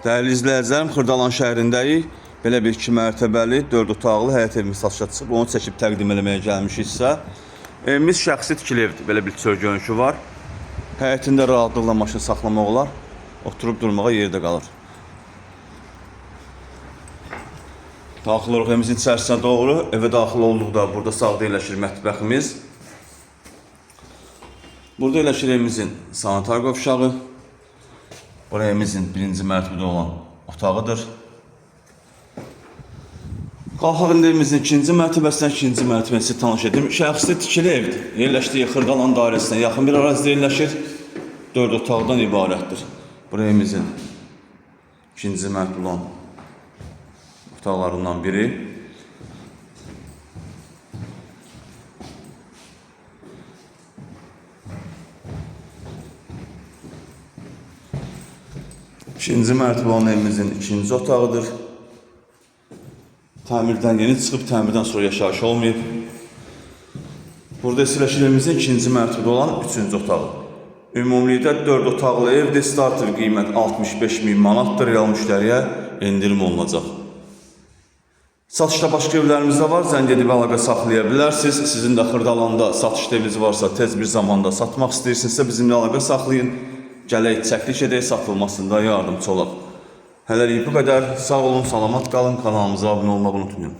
Dəyərli izləyicilərim, Xırdalan şəhərindəyik. Belə bir 2 mərtəbəli, 4 otaqlı həyət evimiz satışa çıxıb. Onu çəkib təqdim eləməyə gəlmişiksə. Evimiz şəxsi tikili evdir. Belə bir görünüşü var. Həyətində rahatlıqla maşın saxlamaq olar. Oturub durmağa yerdə qalır. Daxil oluq evimizin içərisinə doğru. Evə daxil olduqda burada sağda yerləşir mətbəximiz. Burada yerləşir evimizin sanitar qovşağı. Buraya evimizin birinci mərtəbədə olan otağıdır. Qalxaq indi evimizin ikinci mərtəbəsindən ikinci mərtəbəsi tanış edim. Şəxsi tikili evdir. Yerləşdiyi Xırdalan dairəsinə yaxın bir ərazidə yerləşir. 4 otaqdan ibarətdir. Buraya evimizin ikinci mərtəbədə olan otaqlarından biri. İkinci mərtəbə olan evimizin ikinci otağıdır. Təmirdən yeni çıxıb, təmirdən sonra yaşayış olmayıb. Burada yerləşir evimizin ikinci mərtəbədə olan üçüncü otağı. Ümumilikdə 4 otaqlı evdir. Starter qiymət 65.000 manatdır. Real müştəriyə endirim olunacaq. Satışda başqa evlərimiz də var. Zəng edib əlaqə saxlaya bilərsiniz. Sizin də Xırdalanda satışda eviniz varsa, tez bir zamanda satmaq istəyirsinizsə bizimlə əlaqə saxlayın. Gələk, çəkiliş edək, satılmasında yardımcı olaq. Hələlik bu qədər. Sağ olun, salamat qalın. Kanalımıza abunə olmağı unutmayın.